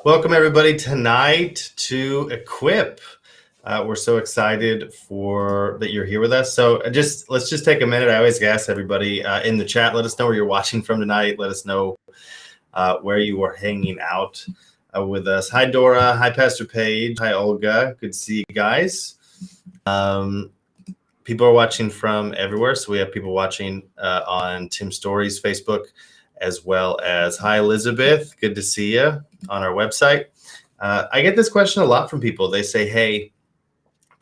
Welcome everybody tonight to Equip. We're so excited that you're here with us. So let's just take a minute. I always ask everybody in the chat, let us know where you're watching from tonight. Let us know where you are hanging out with us. Hi, Dora. Hi, Pastor Paige. Hi, Olga. Good to see you guys. People are watching from everywhere. So we have people watching on Tim Story's Facebook, as well as hi, Elizabeth. Good to see you on our website. I get this question a lot from people. They say, hey,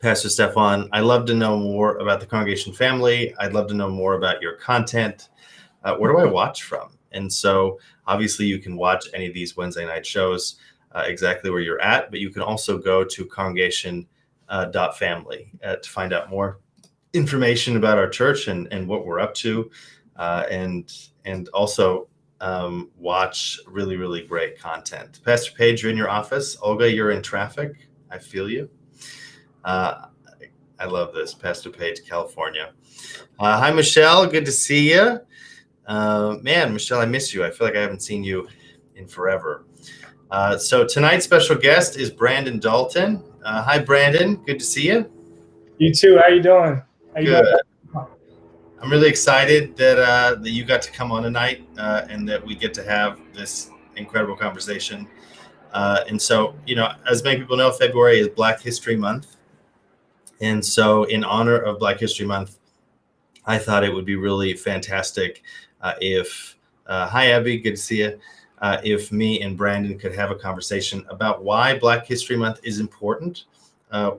Pastor Stefan, I'd love to know more about the Congregation.Family. I'd love to know more about your content. Where do I watch from? And so obviously you can watch any of these Wednesday night shows exactly where you're at, but you can also go to Congregation.Family to find out more information about our church and what we're up to, and also watch really, really great content. Pastor Paige, you're in your office. Olga, you're in traffic. I feel you. I love this. Pastor Paige, California. Hi, Michelle. Good to see you. Man, Michelle, I miss you. I feel like I haven't seen you in forever. So tonight's special guest is Brandon Dalton. Hi, Brandon. Good to see you. You too. How you doing? Good. I'm really excited that you got to come on tonight and that we get to have this incredible conversation. And so, as many people know, February is Black History Month. And so in honor of Black History Month, I thought it would be really fantastic if, hi, Abby, good to see you, if me and Brandon could have a conversation about why Black History Month is important,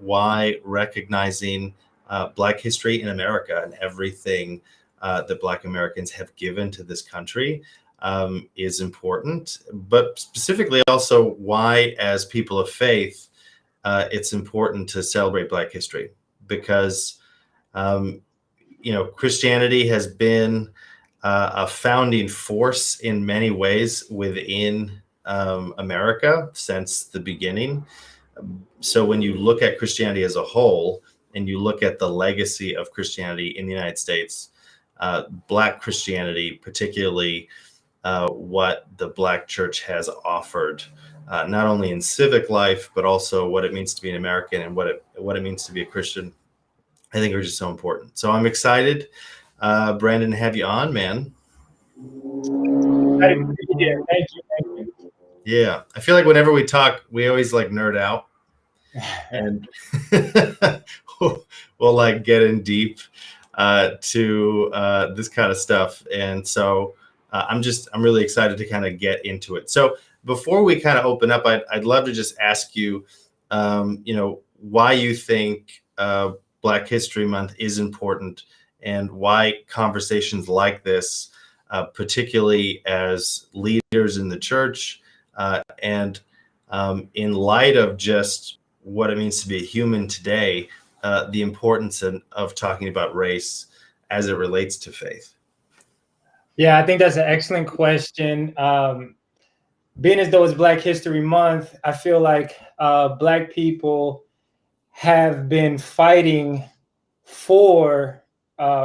why recognizing Black history in America and everything that Black Americans have given to this country is important, but specifically also why, as people of faith, it's important to celebrate Black history, because Christianity has been a founding force in many ways within America since the beginning. So when you look at Christianity as a whole, and you look at the legacy of Christianity in the United States, Black Christianity, particularly what the Black church has offered, not only in civic life, but also what it means to be an American and what it means to be a Christian, I think are just so important. So I'm excited, Brandon, to have you on, man. Thank you. Yeah, I feel like whenever we talk, we always nerd out. And we'll get in deep to this kind of stuff. And so I'm really excited to kind of get into it. So before we kind of open up, I'd love to just ask you, why you think Black History Month is important and why conversations like this, particularly as leaders in the church and in light of just what it means to be a human today, the importance of talking about race as it relates to faith. Yeah, I think that's an excellent question. Being as though it's Black History Month, I feel like Black people have been fighting for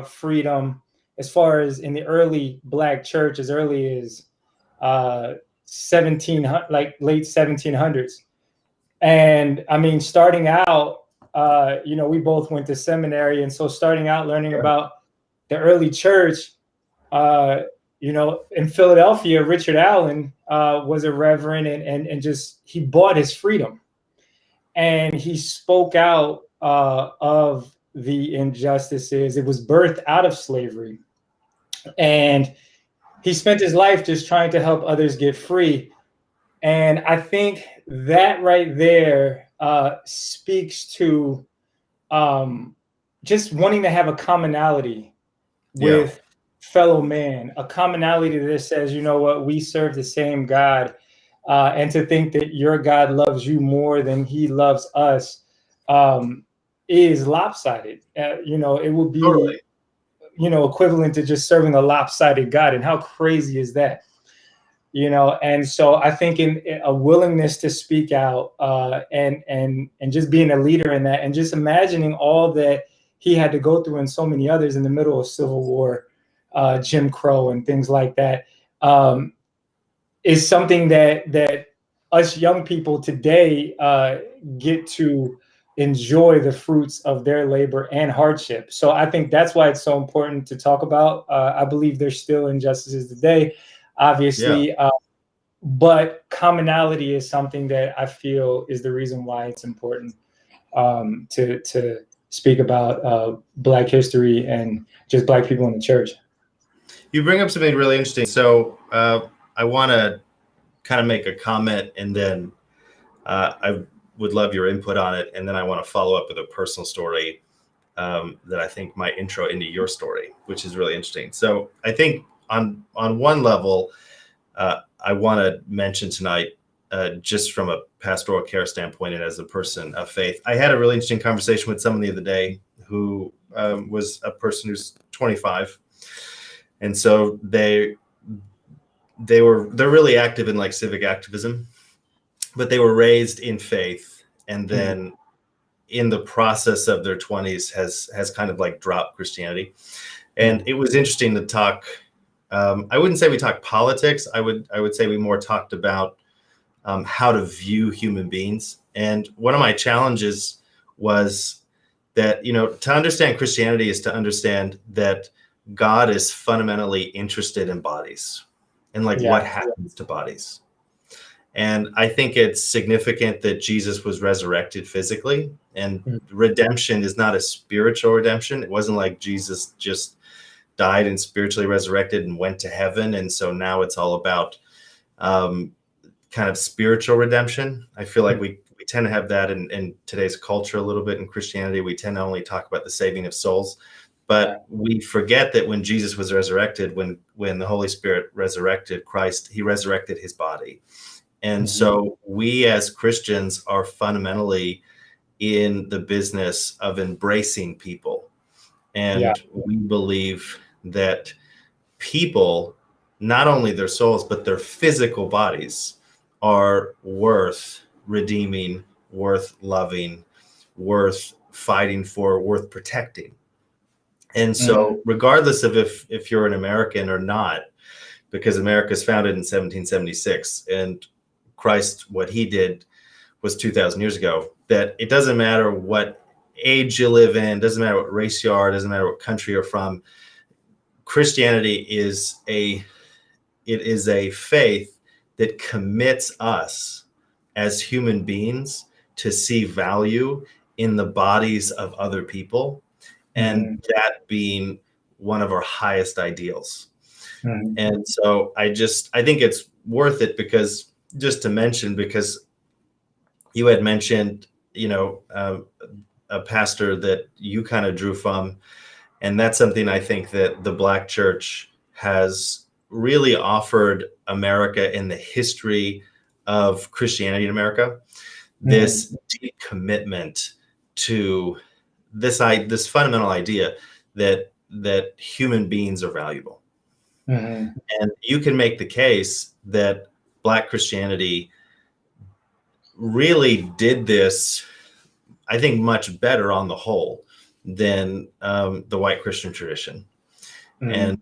freedom as far as in the early Black church, as early as late 1700s. And I mean, starting out, we both went to seminary. And so starting out learning about the early church, in Philadelphia, Richard Allen was a reverend and just, he bought his freedom. And he spoke out of the injustices. It was birthed out of slavery. And he spent his life just trying to help others get free. And I think that right there speaks to just wanting to have a commonality with fellow man, a commonality that says, we serve the same God. And to think that your God loves you more than he loves us is lopsided. It would be, totally. Equivalent to just serving a lopsided God. And how crazy is that? And so I think in a willingness to speak out and just being a leader in that, and just imagining all that he had to go through and so many others in the middle of Civil War, Jim Crow and things like that, is something that us young people today get to enjoy the fruits of their labor and hardship. So I think that's why it's so important to talk about. I believe there's still injustices today, obviously, but commonality is something that I feel is the reason why it's important to speak about Black history and just Black people in the church. You bring up something really interesting. So I want to kind of make a comment, and then I would love your input on it. And then I want to follow up with a personal story that I think might intro into your story, which is really interesting. So I think on one level, I want to mention tonight, just from a pastoral care standpoint and as a person of faith, I had a really interesting conversation with someone the other day who was a person who's 25. And so they're really active in like civic activism, but they were raised in faith, and then in the process of their 20s has kind of like dropped Christianity. And it was interesting to talk. I wouldn't say we talked politics. I would say we more talked about how to view human beings. And one of my challenges was that, to understand Christianity is to understand that God is fundamentally interested in bodies and what happens to bodies. And I think it's significant that Jesus was resurrected physically, and redemption is not a spiritual redemption. It wasn't like Jesus just died and spiritually resurrected and went to heaven. And so now it's all about kind of spiritual redemption. I feel like we tend to have that in today's culture a little bit in Christianity. We tend to only talk about the saving of souls. But we forget that when Jesus was resurrected, when the Holy Spirit resurrected Christ, he resurrected his body. And so we as Christians are fundamentally in the business of embracing people. And we believe that people, not only their souls, but their physical bodies, are worth redeeming, worth loving, worth fighting for, worth protecting. And so regardless of if you're an American or not, because America is founded in 1776, and Christ, what he did was 2,000 years ago, that it doesn't matter what age you live in, doesn't matter what race you are, doesn't matter what country you're from. Christianity is a faith that commits us as human beings to see value in the bodies of other people, and that being one of our highest ideals. And so I think it's worth it, because just to mention, because you had mentioned, a pastor that you kind of drew from, and that's something I think that the Black church has really offered America in the history of Christianity in America, this deep commitment to this fundamental idea that human beings are valuable. And you can make the case that Black Christianity really did this, I think, much better on the whole than the white Christian tradition. And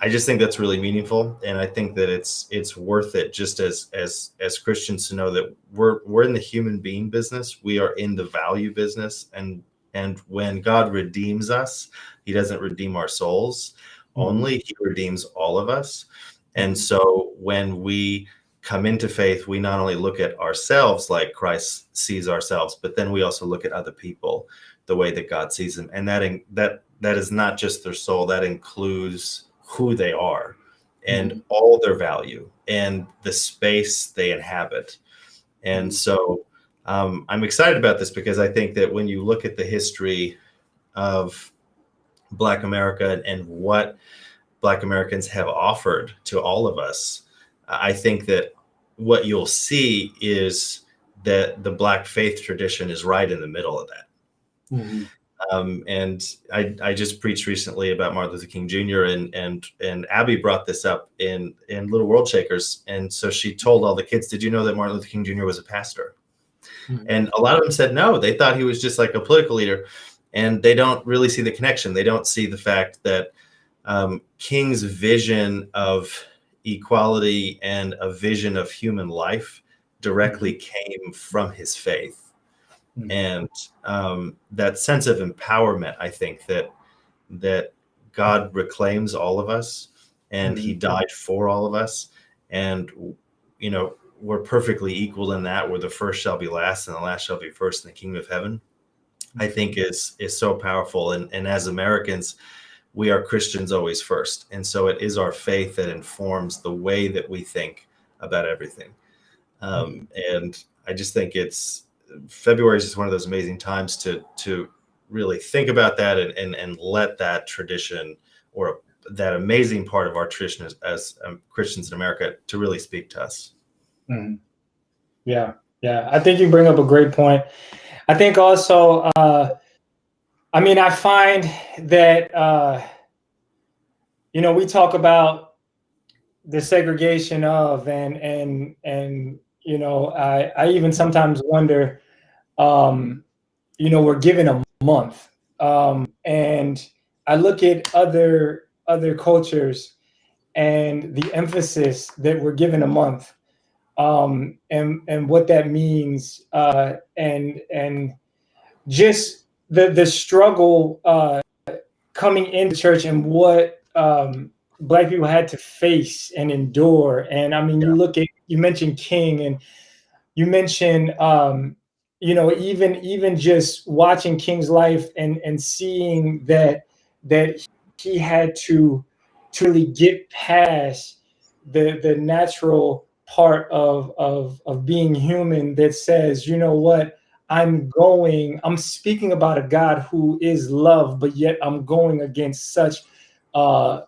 I just think that's really meaningful. And I think that it's worth it, just as Christians, to know that we're in the human being business. We are in the value business. And when God redeems us, he doesn't redeem our souls only, he redeems all of us. And so when we come into faith, we not only look at ourselves like Christ sees ourselves, but then we also look at other people the way that God sees them. And that is not just their soul, that includes who they are and all their value and the space they inhabit. And so I'm excited about this, because I think that when you look at the history of Black America and what Black Americans have offered to all of us, I think that what you'll see is that the Black faith tradition is right in the middle of that. And I just preached recently about Martin Luther King Jr. and Abby brought this up in Little World Shakers. And so she told all the kids, did you know that Martin Luther King Jr. was a pastor? And a lot of them said no. They thought he was just like a political leader, and they don't really see the connection. They don't see the fact that King's vision of equality and a vision of human life directly came from his faith. And that sense of empowerment, I think that God reclaims all of us, and he died for all of us. And, you know, we're perfectly equal in that, where the first shall be last and the last shall be first in the kingdom of heaven, I think is so powerful. And as Americans, we are Christians always first. And so it is our faith that informs the way that we think about everything. And I just think February is just one of those amazing times to really think about that and let that tradition, or that amazing part of our tradition as Christians in America, to really speak to us. Yeah. I think you bring up a great point. I think also, I mean, I find that, you know, we talk about the segregation of, and you know, I even sometimes wonder, you know, we're given a month, and I look at other cultures and the emphasis that we're given a month, and what that means, and just the struggle coming into church, and what Black people had to face and endure. And I mean, you mentioned King, and you mentioned, you know, even just watching King's life, and seeing that he had to really get past the natural part of being human, that says, you know what, I'm speaking about a God who is love, but yet I'm going against such wrath,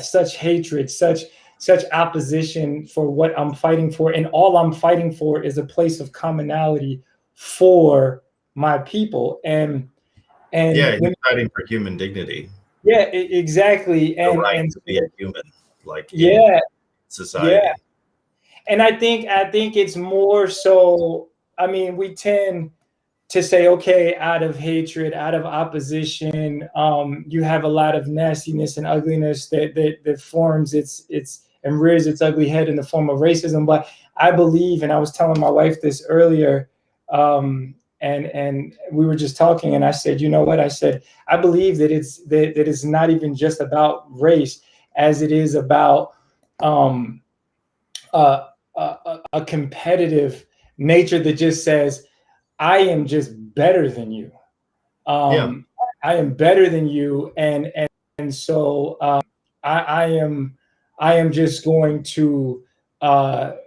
such hatred, such opposition for what I'm fighting for. And all I'm fighting for is a place of commonality for my people. And he's fighting for human dignity. Yeah, exactly. The right to be a human, like society. Yeah. And I think it's more so, I mean, we tend to say, okay, out of hatred, out of opposition, you have a lot of nastiness and ugliness that forms its and rears its ugly head in the form of racism. But I believe, and I was telling my wife this earlier, and we were just talking, and I said, you know what? I said, I believe that it's not even just about race, as it is about a competitive nature that just says, I am just better than you. I am better than you, and so I am just going to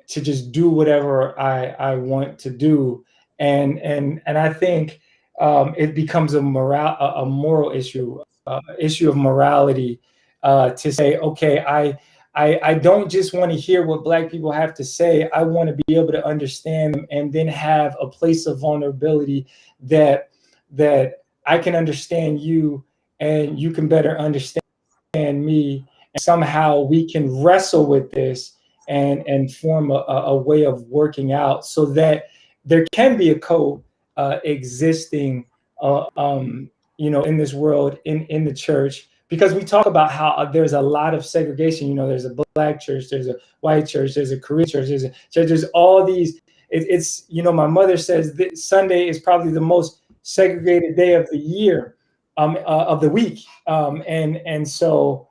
just do whatever I want to do, and I think it becomes a moral issue, issue of morality, to say, okay, I don't just want to hear what Black people have to say. I want to be able to understand them, and then have a place of vulnerability that I can understand you, and you can better understand me. And somehow we can wrestle with this and form a way of working out, so that there can be a existing, you know, in this world, in the church. Because we talk about how there's a lot of segregation. You know, there's a Black church, there's a white church, there's a Korean church, there's all these. It's, you know, my mother says that Sunday is probably the most segregated day of the year, of the week, and so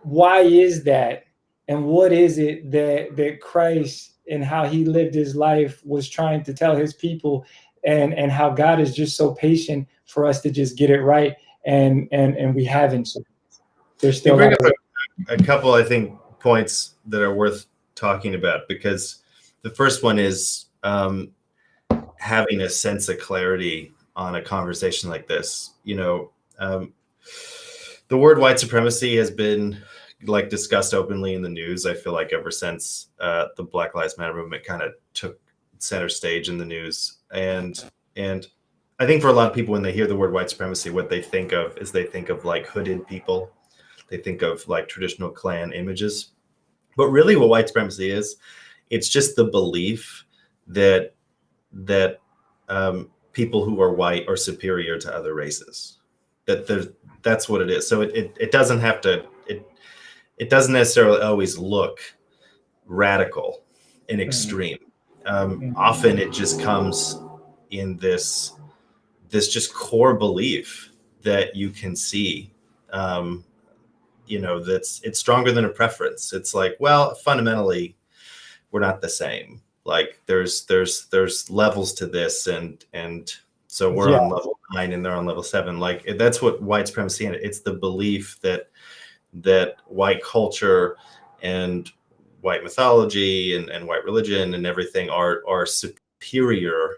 why is that, and what is it that Christ, and how he lived his life, was trying to tell his people, and how God is just so patient for us to just get it right. And we haven't. So there's still. You bring up a couple, I think, points that are worth talking about, because the first one is having a sense of clarity on a conversation like this. You know, the word white supremacy has been discussed openly in the news, I feel like, ever since the Black Lives Matter movement kind of took center stage in the news. And I think for a lot of people, when they hear the word white supremacy, what they think of is like hooded people. They think of like traditional Klan images. But really what white supremacy is, it's just the belief that people who are white are superior to other races. That's what it is. So it doesn't have to, it doesn't necessarily always look radical and extreme. Often it just comes in this just core belief that you can see, it's stronger than a preference. It's like, well, fundamentally, we're not the same. Like there's levels to this, and so we're on level 9 and they're on level 7. Like that's what white supremacy is. It's the belief that white culture and white mythology and white religion and everything are superior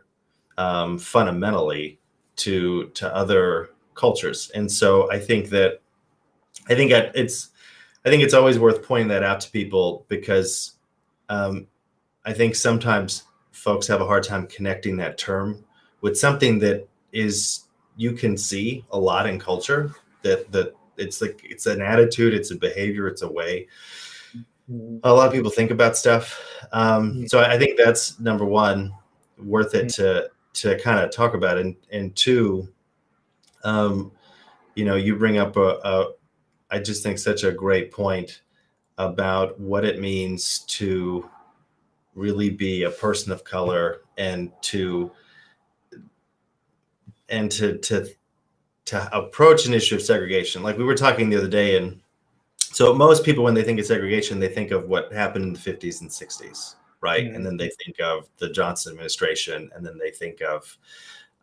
fundamentally to other cultures. And so I think it's always worth pointing that out to people, because I think sometimes folks have a hard time connecting that term with something that is, you can see a lot in culture, that it's like, it's an attitude, it's a behavior, it's a way a lot of people think about stuff. So I think that's number one, worth it to kind of talk about. And two, you bring up I just think such a great point about what it means to really be a person of color, and to approach an issue of segregation. Like we were talking the other day, and so most people, when they think of segregation, they think of what happened in the 50s and 60s, right? And then they think of the Johnson administration, and then they think of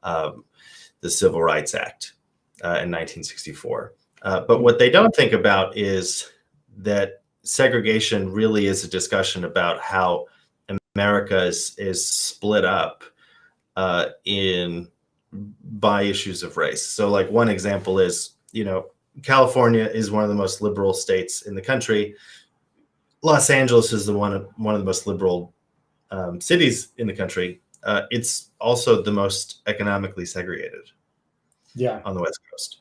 the Civil Rights Act in 1964. But what they don't think about is that segregation really is a discussion about how America is split up by issues of race. So like one example is, California is one of the most liberal states in the country. Los Angeles is one of the most liberal cities in the country. It's also the most economically segregated on the West Coast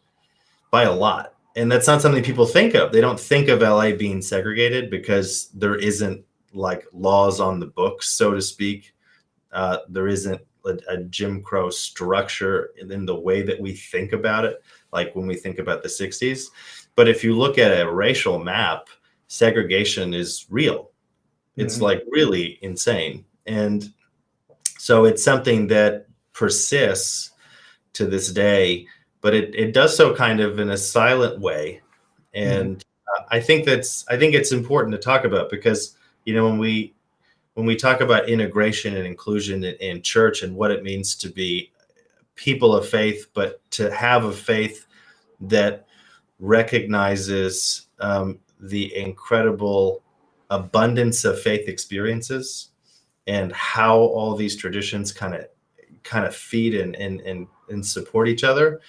by a lot. And that's not something people think of. They don't think of LA being segregated because there isn't like laws on the books, so to speak. There isn't a Jim Crow structure in the way that we think about it, like when we think about the 60s. But if you look at a racial map, segregation is real. It's like really insane. And so it's something that persists to this day, but it does so kind of in a silent way. And I think it's important to talk about, because, when we talk about integration and inclusion in church and what it means to be people of faith, but to have a faith that recognizes the incredible abundance of faith experiences and how all these traditions kind of feed and support each other.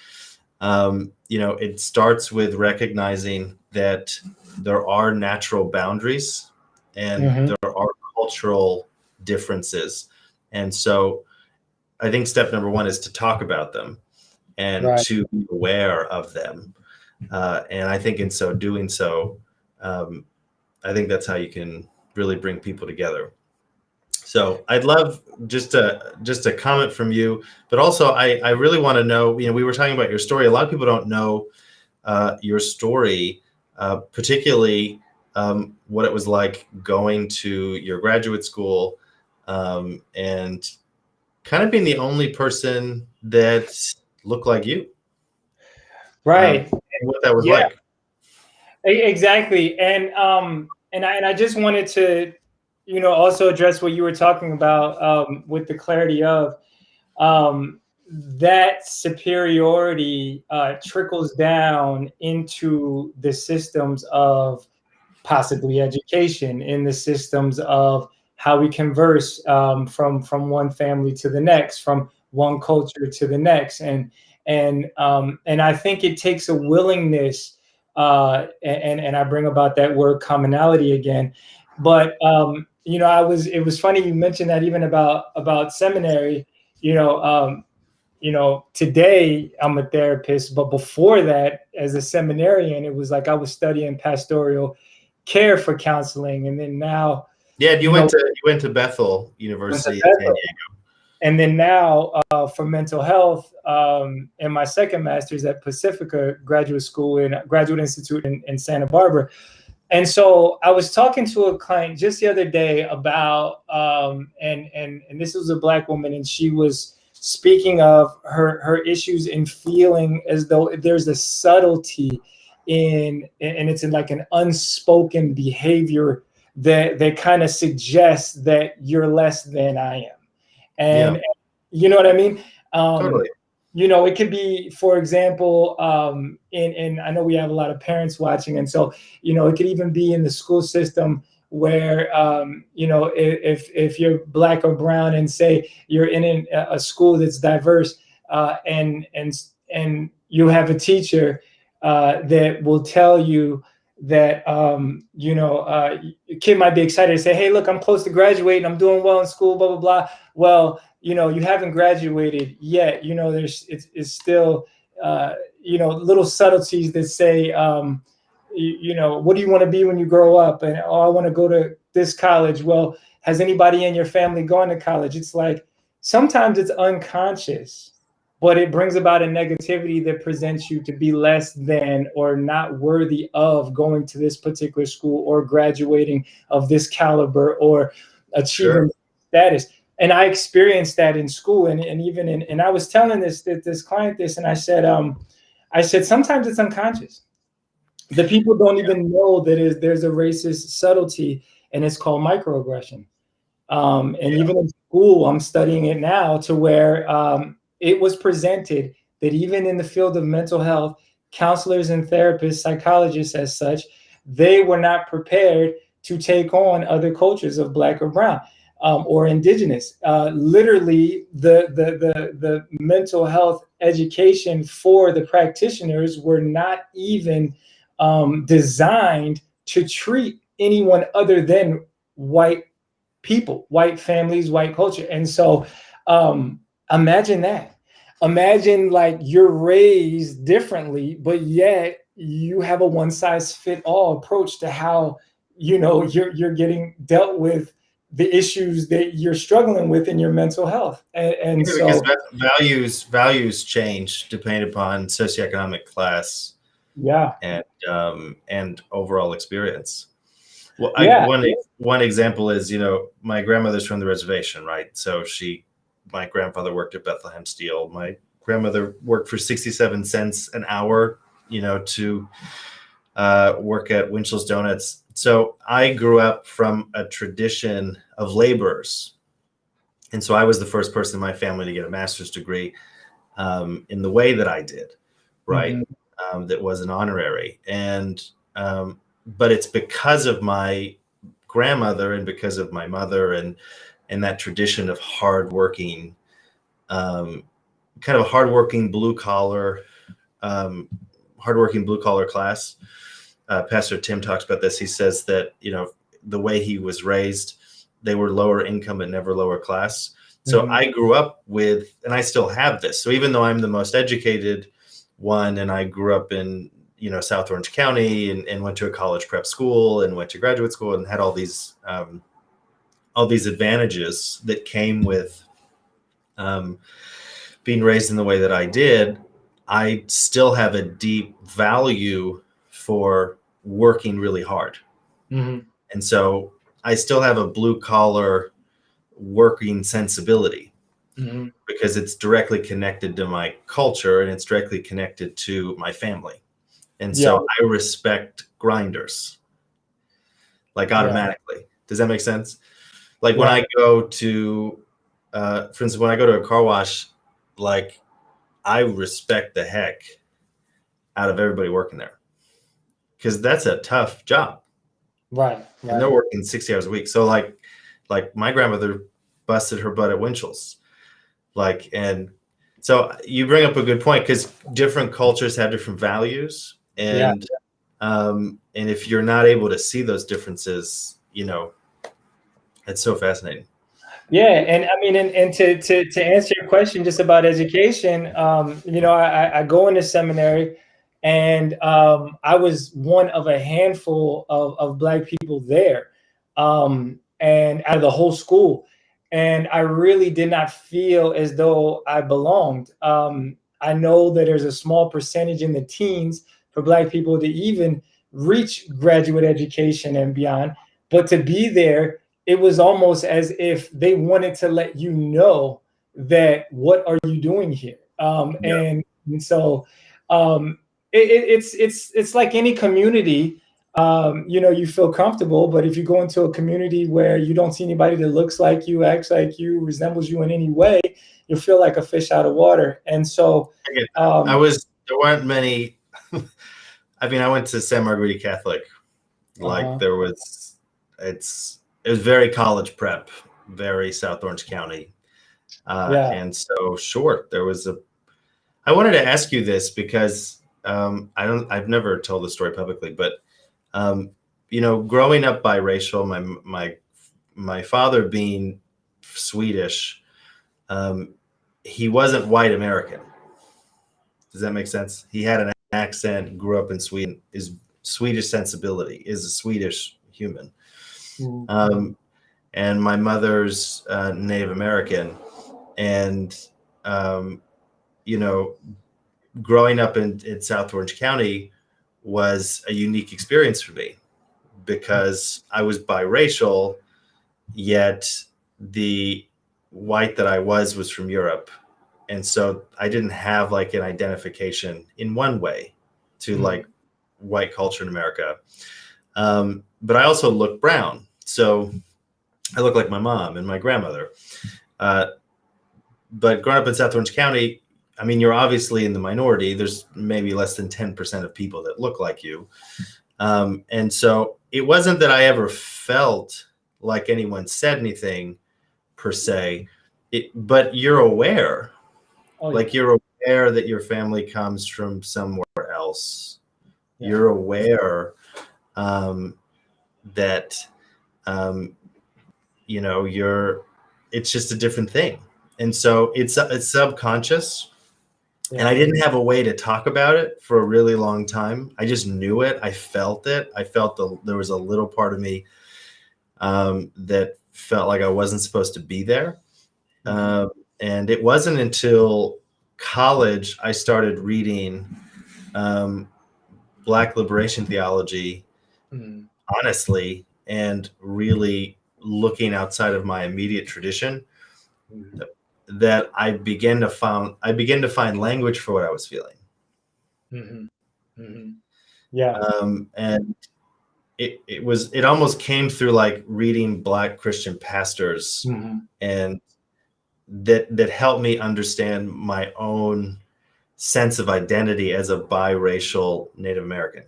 It starts with recognizing that there are natural boundaries and there are cultural differences. And so I think step number one is to talk about them and to be aware of them. And I think in doing so, I think that's how you can really bring people together. So I'd love just a comment from you, but also I really want to know, we were talking about your story. A lot of people don't know your story, particularly what it was like going to your graduate school and kind of being the only person that looked like you. Right. What that was like. Exactly. And I just wanted to, also address what you were talking about with the clarity of that superiority trickles down into the systems of possibly education, in the systems of how we converse from one family to the next, from one culture to the next. And I think it takes a willingness, and I bring about that word commonality again. But it was funny you mentioned that, even about seminary. Today I'm a therapist, but before that, as a seminarian, it was like I was studying pastoral care for counseling, and then now you went to Bethel University in San Diego, and then now for mental health, and my second master's at Pacifica Graduate School and Graduate Institute in Santa Barbara. And so I was talking to a client just the other day about, and this was a Black woman, and she was speaking of her issues in feeling as though there's a subtlety and it's in like an unspoken behavior that kind of suggests that you're less than I am. And you know what I mean? Totally. It could be, for example, and I know we have a lot of parents watching, and so, it could even be in the school system where, if you're Black or brown and say you're in a school that's diverse, and you have a teacher that will tell you that, a kid might be excited to say, hey, look, I'm close to graduating, I'm doing well in school, blah, blah, blah. Well, you haven't graduated yet. It's still, little subtleties that say, what do you want to be when you grow up? And, oh, I want to go to this college. Well, has anybody in your family gone to college? It's like, sometimes it's unconscious, but it brings about a negativity that presents you to be less than or not worthy of going to this particular school or graduating of this caliber or achieving status. And I experienced that in school, and even and I was telling this client this, and I said sometimes it's unconscious. The people don't even know that there's a racist subtlety, and it's called microaggression. Even in school, I'm studying it now to where it was presented that even in the field of mental health, counselors and therapists, psychologists as such, they were not prepared to take on other cultures of Black or brown. Or indigenous. Literally, the mental health education for the practitioners were not even designed to treat anyone other than white people, white families, white culture. And so imagine that. Imagine like you're raised differently, but yet you have a one-size-fit-all approach to how you're getting dealt with the issues that you're struggling with in your mental health. And so values change depending upon socioeconomic class, and overall experience. Well, one example is, my grandmother's from the reservation, right? So my grandfather worked at Bethlehem Steel. My grandmother worked for 67 cents an hour, to work at Winchell's Donuts. So I grew up from a tradition of laborers. And so I was the first person in my family to get a master's degree in the way that I did, right? Mm-hmm. That was an honorary. And but it's because of my grandmother and because of my mother and that tradition of hardworking, kind of a hardworking blue collar class. Pastor Tim talks about this. He says that, the way he was raised, they were lower income but never lower class. So mm-hmm. I grew up with, and I still have this. So even though I'm the most educated one, and I grew up in, South Orange County and went to a college prep school and went to graduate school and had all these advantages that came with being raised in the way that I did, I still have a deep value for working really hard. Mm-hmm. And so I still have a blue collar working sensibility, mm-hmm. because it's directly connected to my culture and it's directly connected to my family. And so I respect grinders, like automatically. Yeah. Does that make sense? Like when I go to, for instance, when I go to a car wash, like I respect the heck out of everybody working there, because that's a tough job. Right. And they're working 60 hours a week. So like my grandmother busted her butt at Winchell's. And so you bring up a good point, because different cultures have different values. And if you're not able to see those differences, it's so fascinating. Yeah. And I mean, and to answer your question just about education, I go into seminary, and I was one of a handful of Black people there, and out of the whole school. And I really did not feel as though I belonged. I know that there's a small percentage in the teens for Black people to even reach graduate education and beyond. But to be there, it was almost as if they wanted to let you know that what are you doing here? And so it's like any community. You feel comfortable, but if you go into a community where you don't see anybody that looks like you, acts like you, resembles you in any way, you feel like a fish out of water. And so there weren't many. I mean, I went to San Margarita Catholic. Like it was very college prep, very South Orange County. And so there was I wanted to ask you this because I've never told the story publicly, but growing up biracial, my father being Swedish, he wasn't white American. Does that make sense? He had an accent, grew up in Sweden, is Swedish sensibility, is a Swedish human. And my mother's Native American. And, growing up in South Orange County was a unique experience for me because I was biracial, yet the white that I was from Europe. And so I didn't have like an identification in one way to like white culture in America. But I also look brown. So I look like my mom and my grandmother. But growing up in South Orange County, I mean, you're obviously in the minority. There's maybe less than 10% of people that look like you. And so it wasn't that I ever felt like anyone said anything per se, but you're aware. Like you're aware that your family comes from somewhere else. Yeah. You're aware that, it's just a different thing. And so it's subconscious. Yeah. And I didn't have a way to talk about it for a really long time. I just knew it. I felt it. I felt there was a little part of me that felt like I wasn't supposed to be there. And it wasn't until college I started reading Black liberation theology, honestly, and really looking outside of my immediate tradition, that I began to find language for what I was feeling. Yeah. And it almost came through like reading Black Christian pastors, and that helped me understand my own sense of identity as a biracial Native American.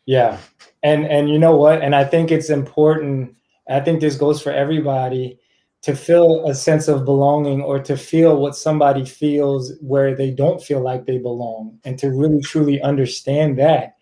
Yeah. And you know what? And I think it's important. I think this goes for everybody, to feel a sense of belonging, or to feel what somebody feels where they don't feel like they belong, and to really truly understand that.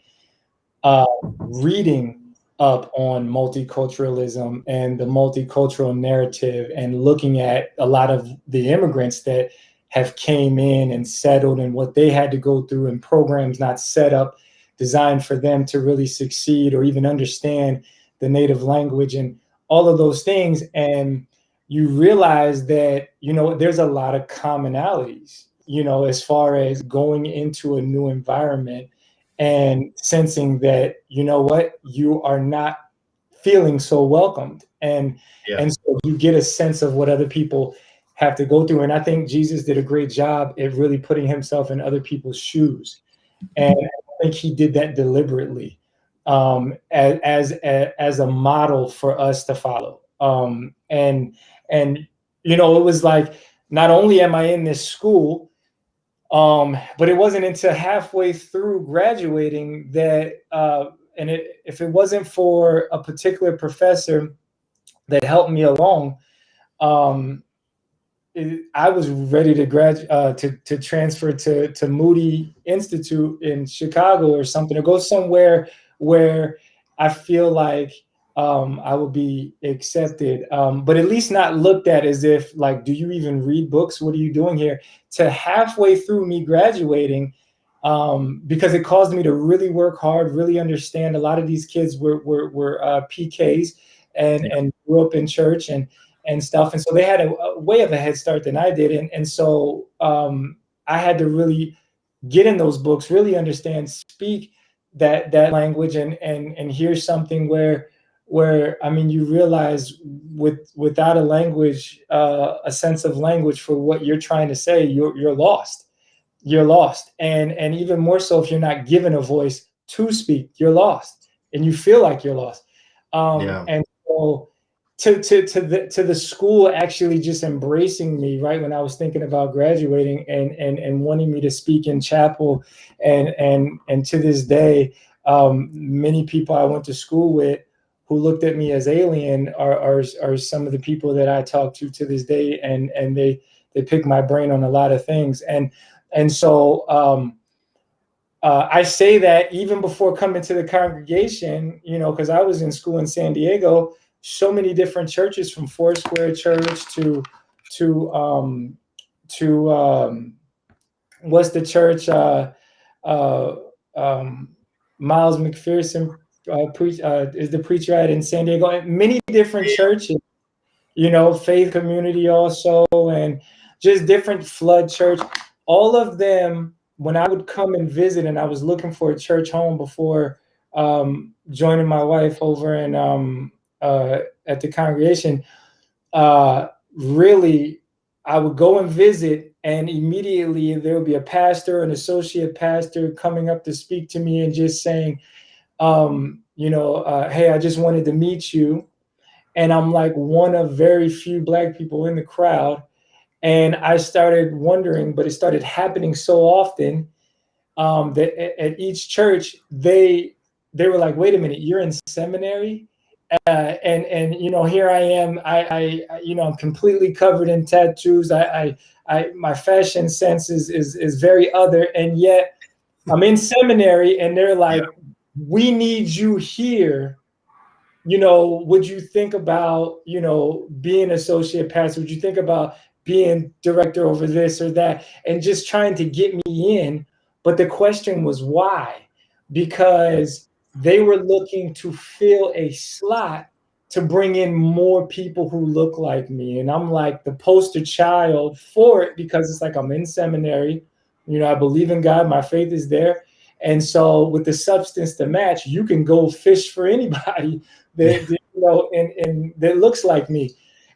Reading up on multiculturalism and the multicultural narrative, and looking at a lot of the immigrants that have came in and settled, and what they had to go through, and programs not set up, designed for them to really succeed or even understand the native language and all of those things. And you realize that, there's a lot of commonalities, as far as going into a new environment and sensing that, you are not feeling so welcomed. And so you get a sense of what other people have to go through. And I think Jesus did a great job at really putting himself in other people's shoes. And I think he did that deliberately, as a model for us to follow. And it was like, not only am I in this school, but it wasn't until halfway through graduating that, if it wasn't for a particular professor that helped me along, I was ready to to transfer to Moody Institute in Chicago or something, or go somewhere where I feel like I will be accepted, but at least not looked at as if like, do you even read books? What are you doing here? To halfway through me graduating, because it caused me to really work hard, really understand. A lot of these kids were PKs and grew up in church and stuff, and so they had a way of a head start than I did, and so I had to really get in those books, really understand, speak that language and hear something where I mean, you realize without a language, a sense of language for what you're trying to say, you're lost. You're lost. And even more so if you're not given a voice to speak, you're lost and you feel like you're lost. And so to the school actually just embracing me right when I was thinking about graduating and wanting me to speak in chapel, and to this day, many people I went to school with who looked at me as alien are some of the people that I talk to this day, and they pick my brain on a lot of things. And so I say that even before coming to the congregation, you know, because I was in school in San Diego, so many different churches, from Foursquare Church to what's the church? Miles McPherson is the preacher at in San Diego. Many different churches, you know, Faith Community also, and just different flood church. All of them, when I would come and visit, and I was looking for a church home before joining my wife over in at the congregation, really, I would go and visit, and immediately there would be a pastor, an associate pastor coming up to speak to me and just saying, hey, I just wanted to meet you. And I'm like one of very few Black people in the crowd. And I started wondering, but it started happening so often that at each church, they were like, wait a minute, you're in seminary? And you know, here I am, I you know, I'm completely covered in tattoos. My fashion sense is very other, and yet I'm in seminary, and they're like, we need you here. You know, would you think about, you know, being associate pastor? Would you think about being director over this or that? And just trying to get me in. But the question was why? Because they were looking to fill a slot to bring in more people who look like me. And I'm like the poster child for it, because it's like, I'm in seminary, you know, I believe in God, my faith is there. And so with the substance to match, you can go fish for anybody that, you know, and that looks like me.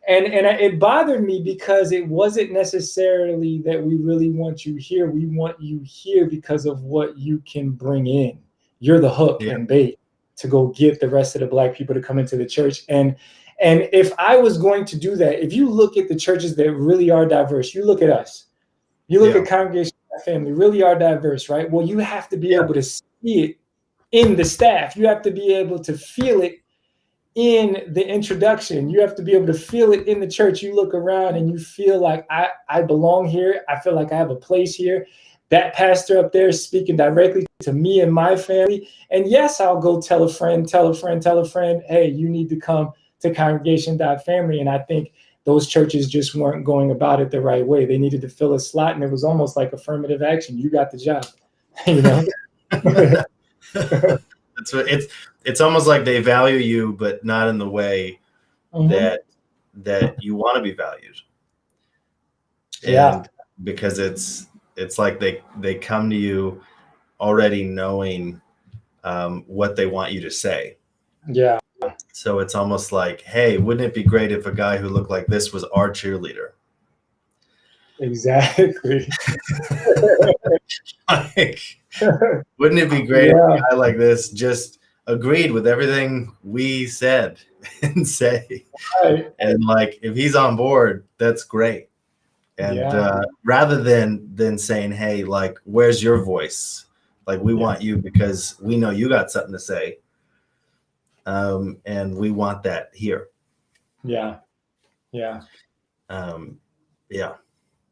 And it bothered me because it wasn't necessarily that we really want you here. We want you here because of what you can bring in. You're the hook and bait to go get the rest of the Black people to come into the church. And if I was going to do that, if you look at the churches that really are diverse, you look at us, you look at Congregation.Family, really are diverse, right? Well, you have to be able to see it in the staff. You have to be able to feel it in the introduction. You have to be able to feel it in the church. You look around and you feel like I belong here. I feel like I have a place here. That pastor up there is speaking directly to me and my family. And yes, I'll go tell a friend, hey, you need to come to Congregation.Family. And I think those churches just weren't going about it the right way. They needed to fill a slot, and it was almost like affirmative action. You got the job, you know? That's what it's almost like they value you, but not in the way that you want to be valued. And because it's like they come to you already knowing what they want you to say. Yeah. So it's almost like, hey, wouldn't it be great if a guy who looked like this was our cheerleader? Exactly. Like, wouldn't it be great if a guy like this just agreed with everything we said and say? Right. And like, if he's on board, that's great. And rather than saying, hey, like, where's your voice? Like, we want you because we know you got something to say. And we want that here. Yeah.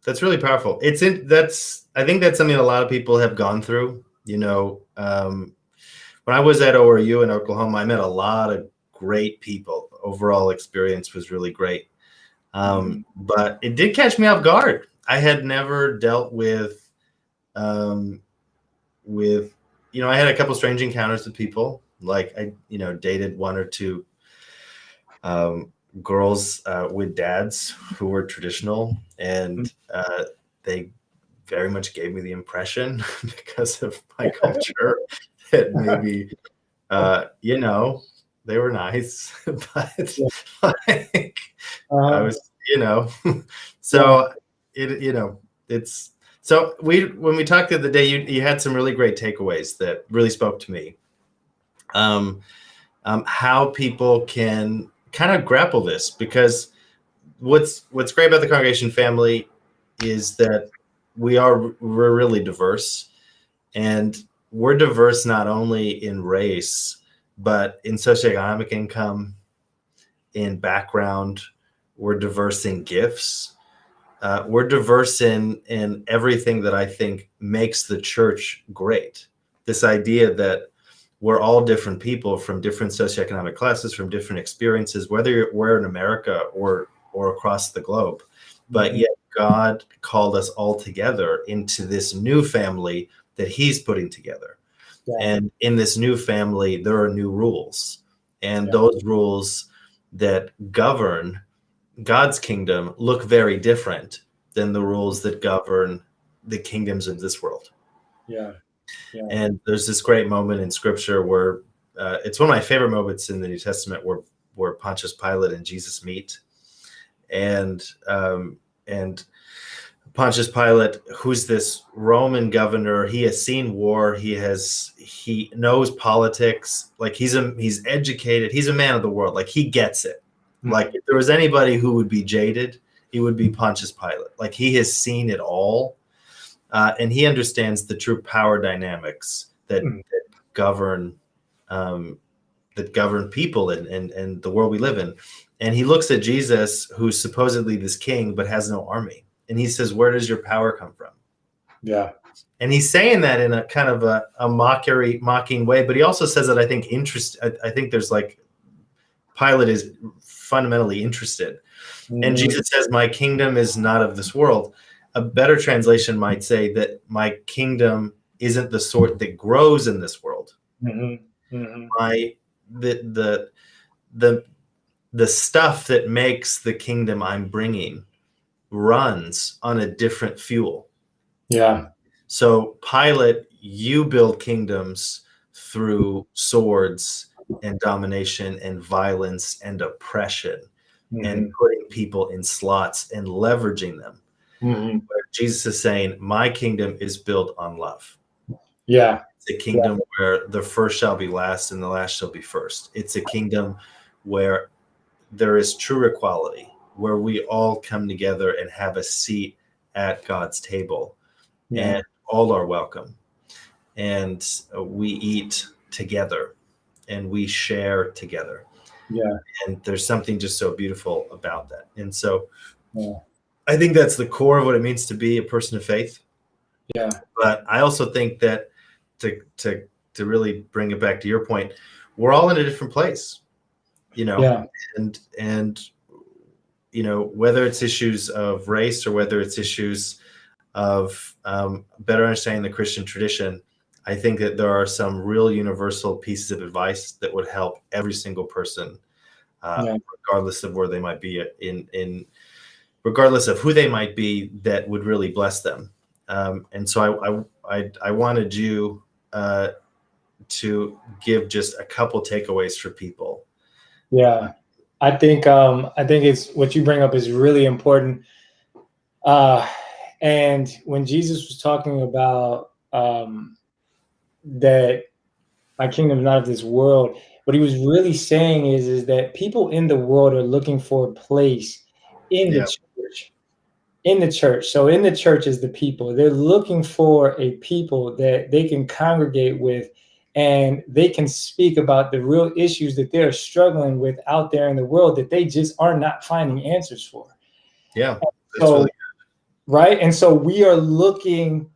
That's really powerful. I think that's something a lot of people have gone through. You know, when I was at ORU in Oklahoma, I met a lot of great people. Overall experience was really great. But it did catch me off guard. I had never dealt with, I had a couple strange encounters with people. Like I, dated one or two girls with dads who were traditional, and they very much gave me the impression because of my culture that maybe, they were nice, but like, I was, so it's, so when we talked the other day, you had some really great takeaways that really spoke to me. How people can kind of grapple this, because what's great about the Congregation family is that we're really diverse, and we're diverse not only in race, but in socioeconomic income, in background. We're diverse in gifts. We're diverse in everything that I think makes the church great. This idea that we're all different people from different socioeconomic classes, from different experiences, whether we're in America or across the globe. But yet God called us all together into this new family that he's putting together. Yeah. And in this new family, there are new rules. And those rules that govern God's kingdom look very different than the rules that govern the kingdoms of this world. Yeah. And there's this great moment in scripture where it's one of my favorite moments in the New Testament where Pontius Pilate and Jesus meet. And Pontius Pilate, who's this Roman governor, he has seen war. He knows politics. Like he's educated. He's a man of the world. Like he gets it. Mm-hmm. Like if there was anybody who would be jaded, it would be Pontius Pilate. Like he has seen it all. And he understands the true power dynamics that govern people and the world we live in. And he looks at Jesus, who's supposedly this king, but has no army. And he says, where does your power come from? Yeah. And he's saying that in a kind of a mocking way, but he also says that I think there's like, Pilate is fundamentally interested. Mm-hmm. And Jesus says, my kingdom is not of this world. A better translation might say that my kingdom isn't the sort that grows in this world. Mm-hmm. Mm-hmm. The stuff that makes the kingdom I'm bringing runs on a different fuel. Yeah. So Pilate, you build kingdoms through swords and domination and violence and oppression, mm-hmm. and putting people in slots and leveraging them. Mm-hmm. Jesus is saying, my kingdom is built on love. Yeah. It's a kingdom where the first shall be last and the last shall be first. It's a kingdom where there is true equality, where we all come together and have a seat at God's table, and all are welcome. And we eat together and we share together. Yeah. And there's something just so beautiful about that. And so I think that's the core of what it means to be a person of faith. Yeah. But I also think that to really bring it back to your point, we're all in a different place, and whether it's issues of race or whether it's issues of better understanding the Christian tradition, I think that there are some real universal pieces of advice that would help every single person, regardless of where they might be regardless of who they might be, that would really bless them. And so I wanted you to give just a couple takeaways for people. Yeah, I think it's what you bring up is really important. And when Jesus was talking about that my kingdom is not of this world, what he was really saying is that people in the world are looking for a place in the church. In the church. So in the church is the people. They're looking for a people that they can congregate with, and they can speak about the real issues that they're struggling with out there in the world that they just are not finding answers for. Yeah. That's really good. Right. And so we are looking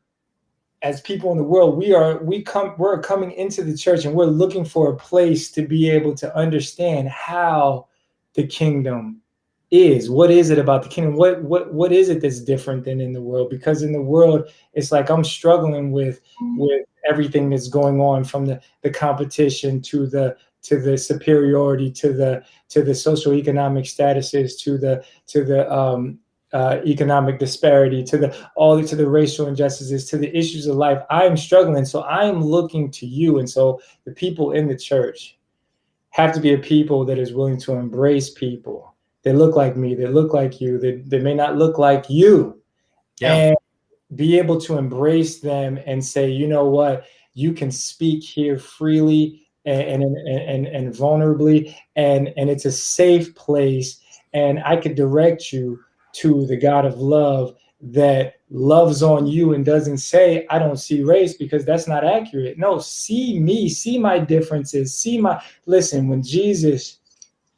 as people in the world, we're coming into the church and we're looking for a place to be able to understand how the kingdom is. What is it about the kingdom? What is it that's different than in the world? Because in the world, it's like I'm struggling with everything that's going on, from the competition to the superiority to the socioeconomic statuses to the economic disparity, to the racial injustices, to the issues of life. I'm struggling, so I'm looking to you. And so the people in the church have to be a people that is willing to embrace people that look like me, that look like you, that may not look like you, and be able to embrace them and say, you know what, you can speak here freely and vulnerably, and it's a safe place, and I could direct you to the God of love that loves on you and doesn't say, I don't see race, because that's not accurate. No, see me, see my differences, listen, when Jesus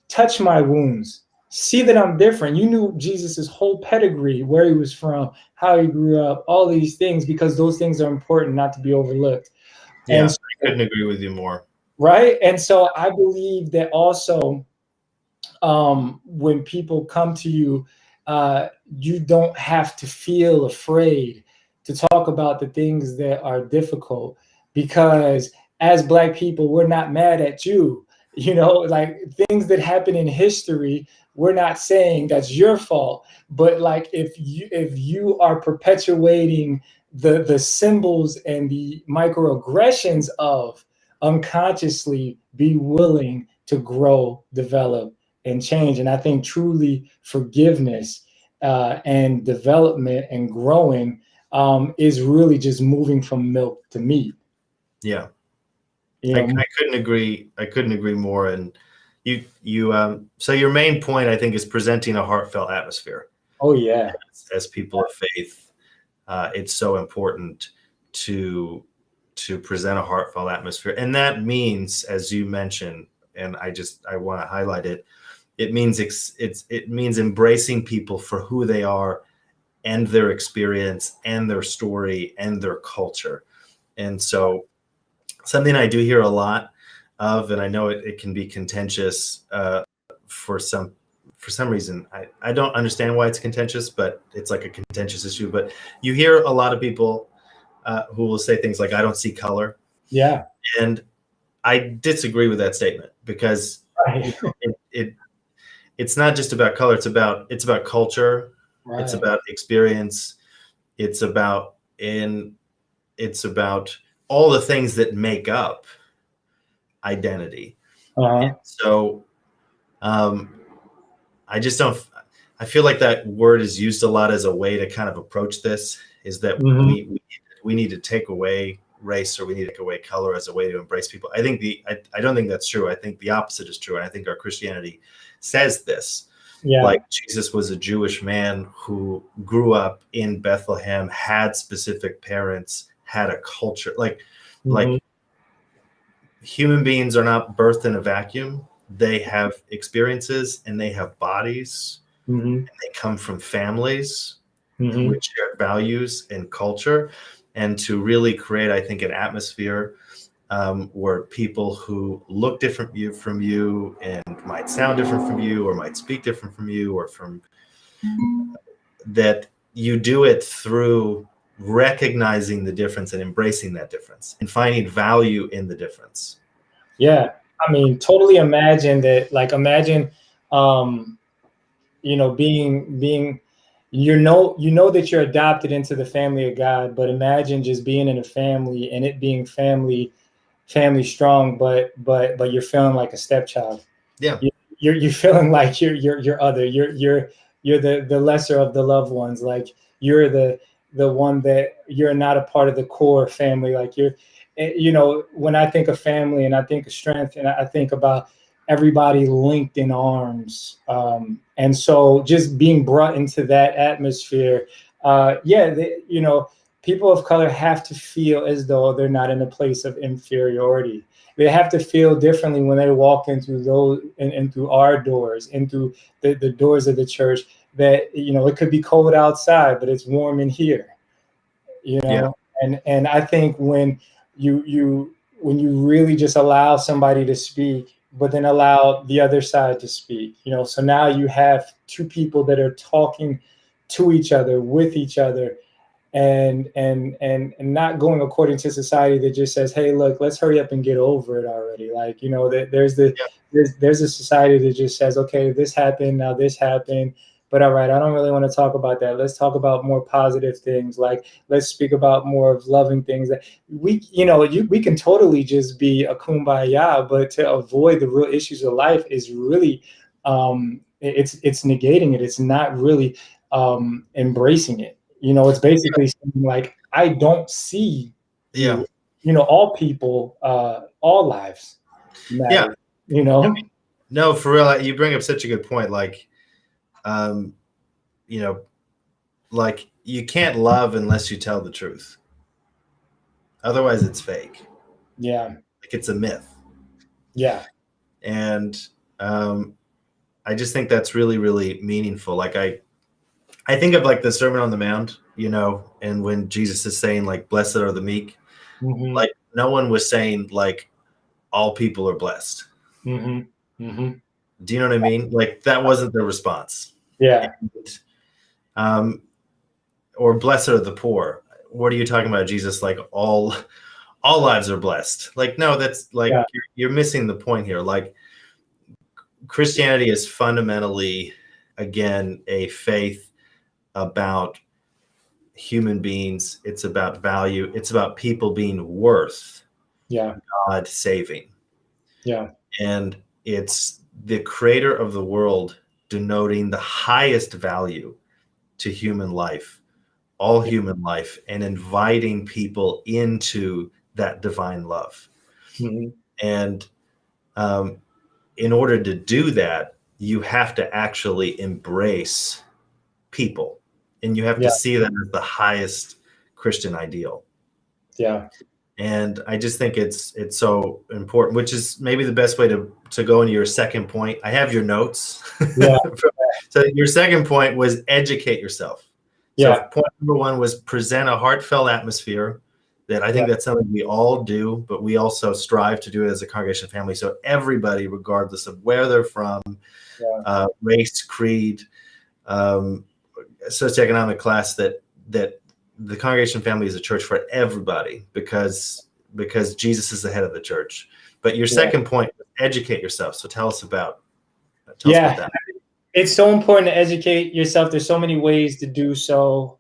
touched my wounds, see that I'm different. You knew Jesus's whole pedigree, where he was from, how he grew up, all these things, because those things are important not to be overlooked. Yeah, and so, I couldn't agree with you more. Right. And so I believe that also, when people come to you, you don't have to feel afraid to talk about the things that are difficult, because as Black people, we're not mad at you. You know, like things that happen in history, we're not saying that's your fault. But like if you are perpetuating the symbols and the microaggressions of, unconsciously be willing to grow, develop, and change. And I think truly forgiveness and development and growing is really just moving from milk to meat. Yeah. You know, I couldn't agree more. And so your main point, I think, is presenting a heartfelt atmosphere. Oh yeah. As people of faith, it's so important to present a heartfelt atmosphere. And that means, as you mentioned, and I want to highlight it, it means embracing people for who they are and their experience and their story and their culture. And so something I do hear a lot of, and I know it can be contentious for some reason. I don't understand why it's contentious, but it's like a contentious issue. But you hear a lot of people who will say things like, I don't see color. Yeah. And I disagree with that statement, because Right. it's not just about color. It's about culture. Right. It's about experience. It's about all the things that make up identity. Uh-huh. So I feel like that word is used a lot as a way to kind of approach this, is that we need to take away race, or we need to take away color as a way to embrace people. I think I don't think that's true. I think the opposite is true. And I think our Christianity says this. Yeah. Like Jesus was a Jewish man who grew up in Bethlehem, had specific parents, had a culture. Like human beings are not birthed in a vacuum. They have experiences and they have bodies, and they come from families with shared values and culture. And to really create, I think, an atmosphere where people who look different from you and might sound different from you, or might speak different from you, or that you do it through recognizing the difference and embracing that difference and finding value in the difference. Yeah. I mean, totally imagine that, like, being you know that you're adopted into the family of God, but imagine just being in a family and it being family strong, but you're feeling like a stepchild. Yeah. You're feeling like you're other. You're the lesser of the loved ones. Like you're the one that you're not a part of the core family. Like when I think of family and I think of strength, and I think about everybody linked in arms. And so just being brought into that atmosphere, people of color have to feel as though they're not in a place of inferiority. They have to feel differently when they walk into through our doors, into the doors of the church, that, it could be cold outside, but it's warm in here, Yeah. And I think when you really just allow somebody to speak, but then allow the other side to speak, so now you have two people that are talking to each other, with each other, and not going according to society that just says, hey, look, let's hurry up and get over it already. Like, there's a society that just says, okay, this happened, now this happened, But all right, I don't really want to talk about that. Let's talk about more positive things. Like, let's speak about more of loving things that we, we can totally just be a kumbaya, but to avoid the real issues of life is really, it's negating it. It's not really embracing it. It's basically saying like, I don't see Yeah. you. All people, all lives matter. Yeah. No, for real. You bring up such a good point. Like, like you can't love unless you tell the truth. Otherwise, it's fake. Yeah. Like it's a myth. Yeah. And I just think that's really, really meaningful. Like I think of like the Sermon on the Mount, and when Jesus is saying like, blessed are the meek, Mm-hmm. like no one was saying like all people are blessed. Mm-hmm. Mm-hmm. Do you know what I mean? Like that wasn't the response. Yeah. And, or blessed are the poor. What are you talking about, Jesus? Like all lives are blessed. Like, no, that's like, you're missing the point here. Like Christianity is fundamentally, again, a faith about human beings. It's about value. It's about people being worth God saving. Yeah. And it's the creator of the world denoting the highest value to human life, all human life, and inviting people into that divine love. Mm-hmm. And in order to do that, you have to actually embrace people, and you have to see that as the highest Christian ideal. Yeah. And I just think it's so important, which is maybe the best way to go into your second point. I have your notes. Yeah. So your second point was educate yourself. Yeah. So point number one was present a heartfelt atmosphere. That I think that's something we all do, but we also strive to do it as a congregation family. So everybody, regardless of where they're from, race, creed, socioeconomic class, that the congregation family is a church for everybody because Jesus is the head of the church. But your second point, educate yourself. So tell us about that. It's so important to educate yourself. There's so many ways to do so.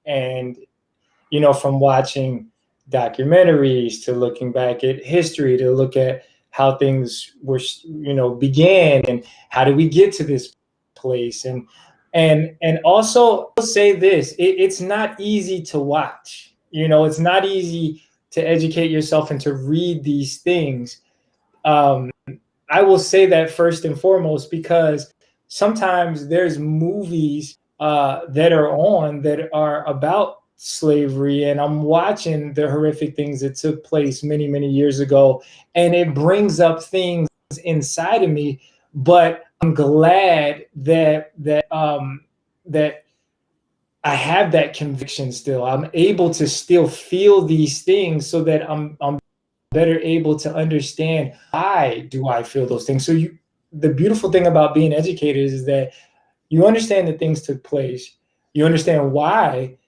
And, from watching documentaries to looking back at history, to look at how things were, began and how did we get to this place. And also I'll say this, it's not easy to watch. It's not easy to educate yourself and to read these things. I will say that first and foremost, because sometimes there's movies that are on that are about slavery, and I'm watching the horrific things that took place many, many years ago, and it brings up things inside of me. But I'm glad that I have that conviction still. I'm able to still feel these things so that I'm better able to understand why do I feel those things. So the beautiful thing about being educated is that you understand that things took place. You understand why,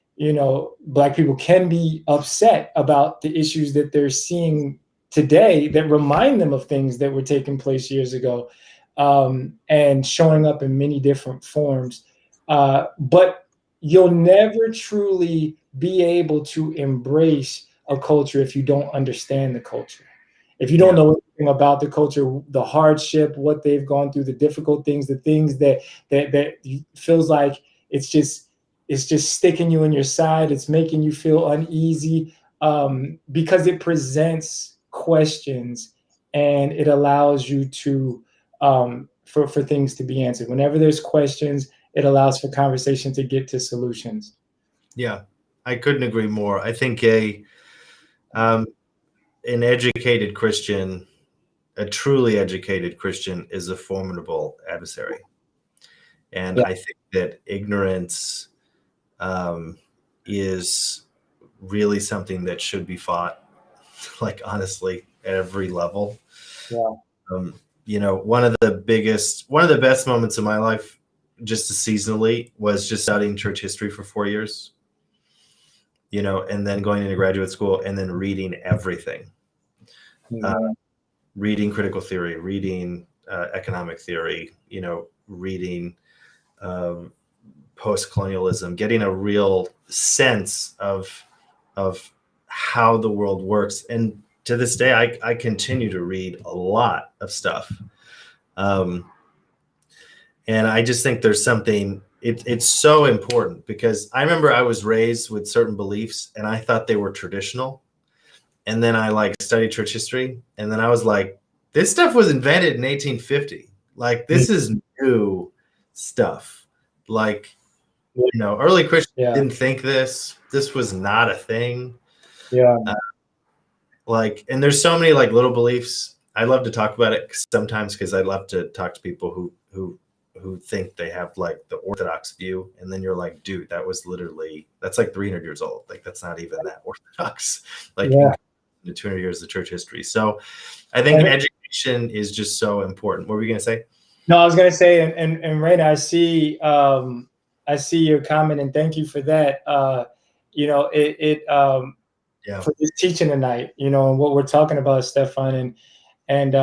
Black people can be upset about the issues that they're seeing today that remind them of things that were taking place years ago, and showing up in many different forms. But you'll never truly be able to embrace a culture if you don't understand the culture. If you don't know anything about the culture, the hardship, what they've gone through, the difficult things, the things that feels like it's just sticking you in your side. It's making you feel uneasy, because it presents questions and it allows you to for things to be answered. Whenever there's questions, it allows for conversation to get to solutions. Yeah, I couldn't agree more. I think an educated Christian, a truly educated Christian, is a formidable adversary. And I think that ignorance is really something that should be fought, like honestly, at every level. One of the best moments of my life, just seasonally, was just studying church history for 4 years. And then going into graduate school and then reading everything. Reading critical theory, reading economic theory, reading post-colonialism, getting a real sense of how the world works. And to this day, I continue to read a lot of stuff. And I just think there's something, it's so important, because I remember I was raised with certain beliefs and I thought they were traditional. And then I like studied church history. And then I was like, this stuff was invented in 1850. Like, this is new stuff. Like, you know, early Christians didn't think this was not a thing. Like, and there's so many like little beliefs. I love to talk about it sometimes because I love to talk to people who think they have like the orthodox view, and then you're like, dude, that's like 300 years old. Like, that's not even that orthodox. Like, the 200 years of church history. So I think education is just so important. What were you going to say? No, I was going to say, and Raina, I see your comment, and thank you for that. You know, for this teaching tonight, you know, and what we're talking about, Stefan, and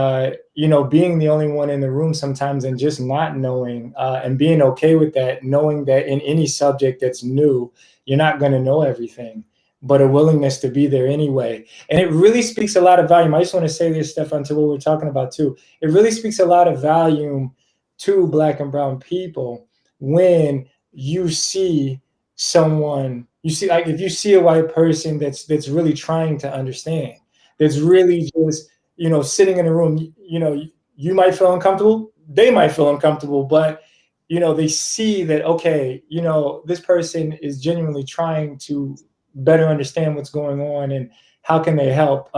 you know, being the only one in the room sometimes, and just not knowing, and being okay with that, knowing that in any subject that's new, you're not going to know everything, but a willingness to be there anyway. And it really speaks a lot of volume. I just want to say this, Stefan, to what we're talking about too. It really speaks a lot of volume to Black and brown people when you see someone, like if you see a white person that's really trying to understand, that's really just, you know, sitting in a room, you know, you might feel uncomfortable, they might feel uncomfortable, but you know, they see that, okay, you know, this person is genuinely trying to better understand what's going on and how can they help.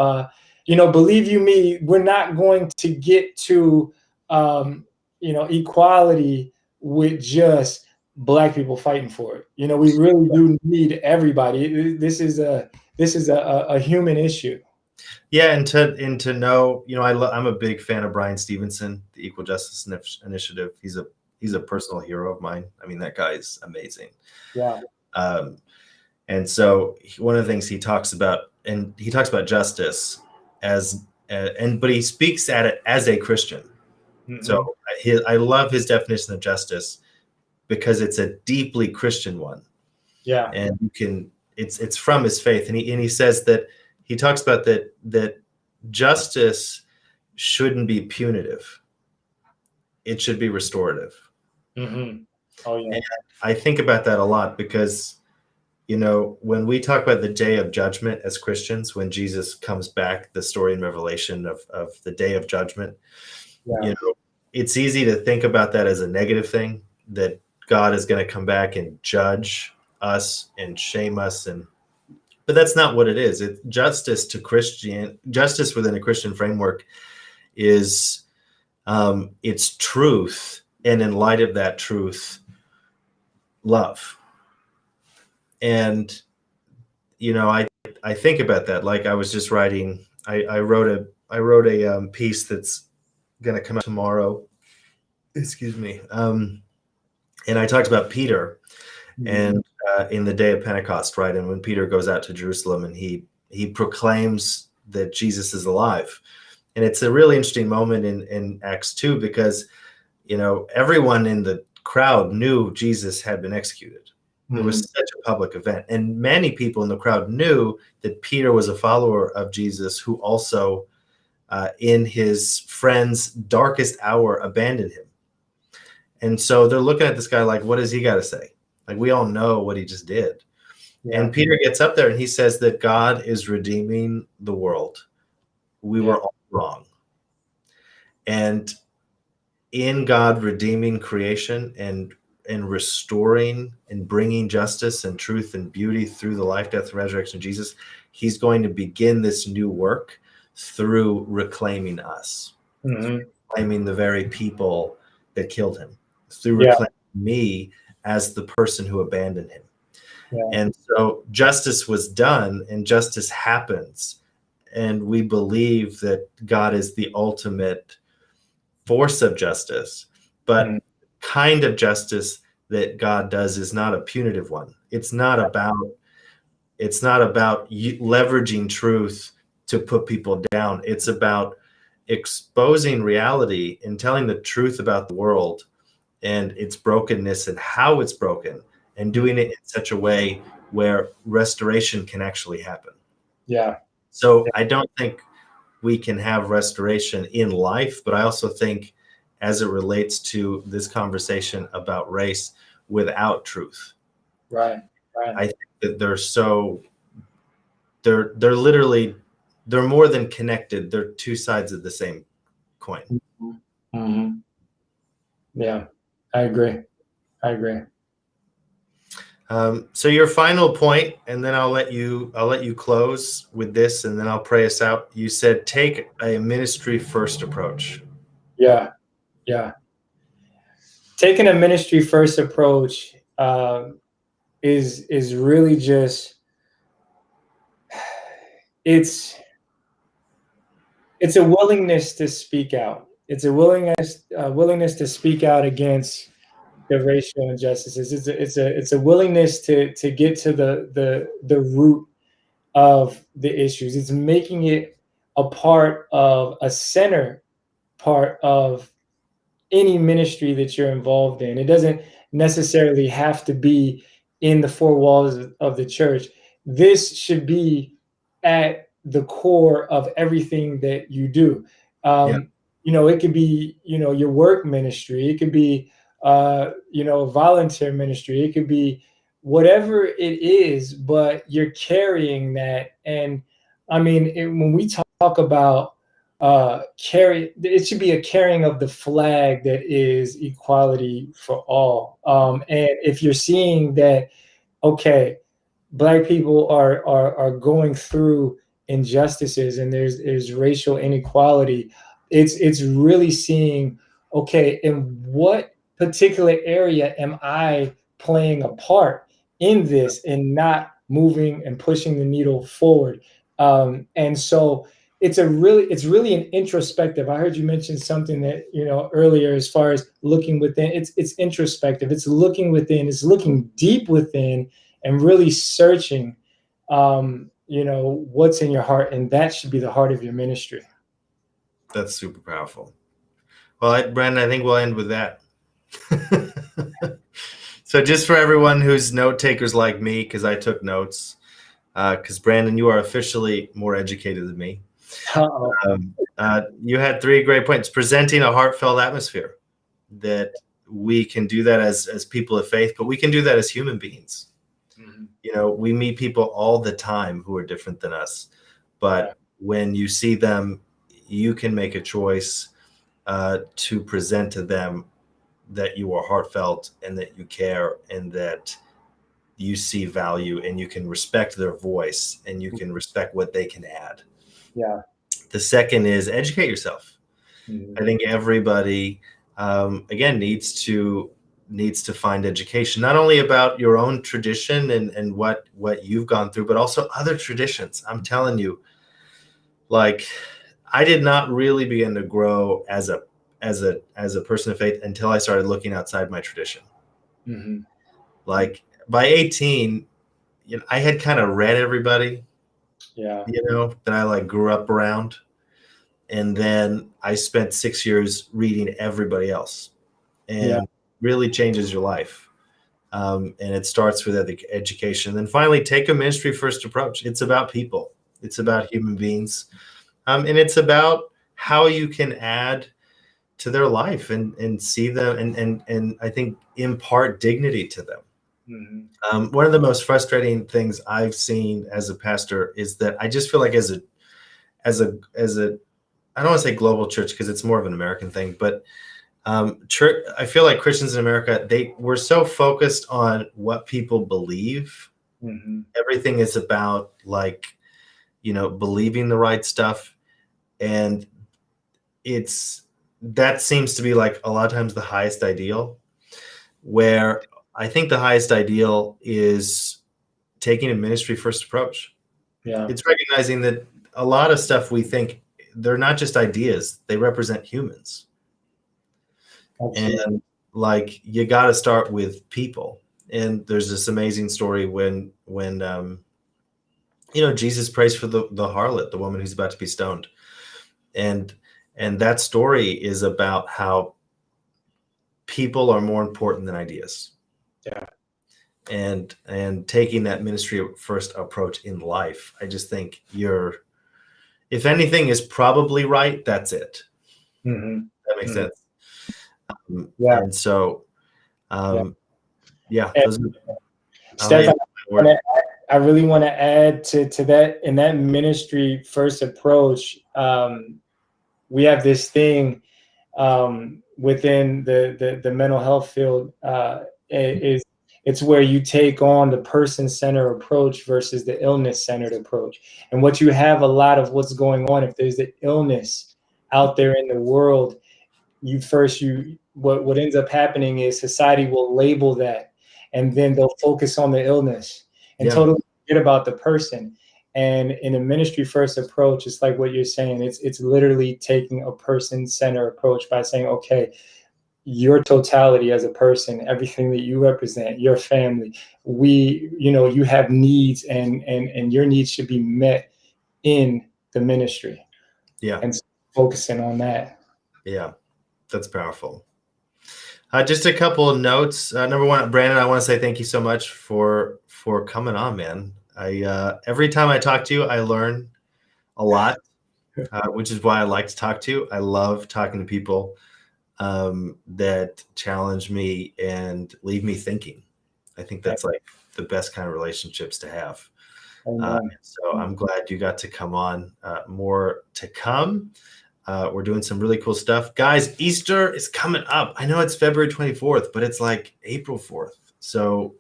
You know, believe you me, we're not going to get to you know, equality with just Black people fighting for it. You know, we really do need everybody. This is a human issue. Yeah, and to know, you know, I'm a big fan of Brian Stevenson, the Equal Justice Initiative. He's a personal hero of mine. I mean, that guy is amazing. Yeah. And so one of the things he talks about justice but he speaks at it as a Christian. Mm-hmm. So I love his definition of justice because it's a deeply Christian one. Yeah. And it's from his faith. And he says that he talks about that justice shouldn't be punitive. It should be restorative. Mm-hmm. Oh yeah. And I think about that a lot because, you know, when we talk about the day of judgment as Christians, when Jesus comes back, the story in Revelation of the day of judgment, you know, it's easy to think about that as a negative thing, that God is going to come back and judge us and shame us. But that's not what it is. Justice within a Christian framework is it's truth. And in light of that truth, love. And, you know, I think about that. Like I was just writing, I wrote a piece that's going to come out tomorrow. Excuse me. And I talked about Peter and in the day of Pentecost, right? And when Peter goes out to Jerusalem and he proclaims that Jesus is alive. And it's a really interesting moment in Acts 2 because, you know, everyone in the crowd knew Jesus had been executed. It was such a public event. And many people in the crowd knew that Peter was a follower of Jesus who also, in his friend's darkest hour, abandoned him. And so they're looking at this guy like, what does he got to say? Like, we all know what he just did. Yeah. And Peter gets up there and he says that God is redeeming the world. We were all wrong. And in God redeeming creation and restoring and bringing justice and truth and beauty through the life, death, and resurrection of Jesus, he's going to begin this new work through reclaiming us, through reclaiming the very people that killed him, through reclaiming me as the person who abandoned him. Yeah. And so justice was done and justice happens. And we believe that God is the ultimate force of justice, but kind of justice that God does is not a punitive one. It's not about leveraging truth to put people down. It's about exposing reality and telling the truth about the world and its brokenness and how it's broken, and doing it in such a way where restoration can actually happen. Yeah. So I don't think we can have restoration in life, but I also think as it relates to this conversation about race without truth. Right. I think that they're literally, they're more than connected. They're two sides of the same coin. Mm-hmm. Yeah, I agree. So your final point, and then I'll let you close with this, and then I'll pray us out. You said take a ministry first approach. Yeah. Taking a ministry first approach is really just it's a willingness to speak out. It's a willingness to speak out against the racial injustices. It's a willingness to get to the root of the issues. It's making it a part of a center part of any ministry that you're involved in. It doesn't necessarily have to be in the four walls of the church. This should be at the core of everything that you do. It could be, your work ministry. It could be, volunteer ministry. It could be whatever it is, but you're carrying that. And I mean, when we talk about it should be a carrying of the flag that is equality for all. And if you're seeing that, okay, Black people are going through injustices and there's racial inequality, it's really seeing, okay, in what particular area am I playing a part in this and not moving and pushing the needle forward. And so it's really an introspective. I heard you mention something that, earlier, as far as looking within. It's introspective. It's looking within. It's looking deep within and really searching, what's in your heart, and that should be the heart of your ministry. That's super powerful. Well, Brandon, I think we'll end with that. So just for everyone who's note takers like me, because I took notes, because Brandon, you are officially more educated than me. You had 3 great points. Presenting a heartfelt atmosphere, that we can do that as people of faith, but we can do that as human beings. Mm-hmm. We meet people all the time who are different than us, but when you see them, you can make a choice to present to them that you are heartfelt and that you care and that you see value, and you can respect their voice and you can respect what they can add. Yeah. The second is educate yourself. Mm-hmm. I think everybody, again, needs to find education, not only about your own tradition and what you've gone through, but also other traditions. I'm telling you, like, I did not really begin to grow as a person of faith until I started looking outside my tradition. Mm-hmm. Like by 18, I had kind of read everybody, that I grew up around. And then I spent 6 years reading everybody else, and really changes your life. And it starts with education. And then finally, take a ministry first approach. It's about people. It's about human beings. And it's about how you can add to their life and see them and I think impart dignity to them. Mm-hmm. One of the most frustrating things I've seen as a pastor is that I just feel like as a I don't want to say global church because it's more of an American thing, but church, I feel like Christians in America, we're so focused on what people believe. Mm-hmm. Everything is about believing the right stuff. And that seems to be a lot of times the highest ideal, where I think the highest ideal is taking a ministry first approach. Yeah. It's recognizing that a lot of stuff we think, they're not just ideas, they represent humans. Absolutely. And you got to start with people. And there's this amazing story when Jesus prays for the harlot, the woman who's about to be stoned. And that story is about how people are more important than ideas. Yeah. And taking that ministry first approach in life, I just think if anything is probably right, that's it. Mm-hmm. That makes sense. Yeah. And so, And those Stefan, I really want to add to that. In that ministry first approach, we have this thing within the mental health field. It's where you take on the person-centered approach versus the illness-centered approach. And what you have a lot of what's going on, if there's an illness out there in the world, what ends up happening is society will label that, and then they'll focus on the illness and totally forget about the person. And in a ministry first approach, it's like what you're saying. It's literally taking a person-centered approach by saying, okay, your totality as a person, everything that you represent, your family, you have needs, and your needs should be met in the ministry. Yeah. And focusing on that. Yeah, that's powerful. Just a couple of notes. Number one, Brandon, I want to say thank you so much for coming on, man. Every time I talk to you, I learn a lot, which is why I like to talk to you. I love talking to people that challenge me and leave me thinking. I think that's like the best kind of relationships to have. So I'm glad you got to come on. More to come. We're doing some really cool stuff. Guys, Easter is coming up. I know it's February 24th, but it's like April 4th. So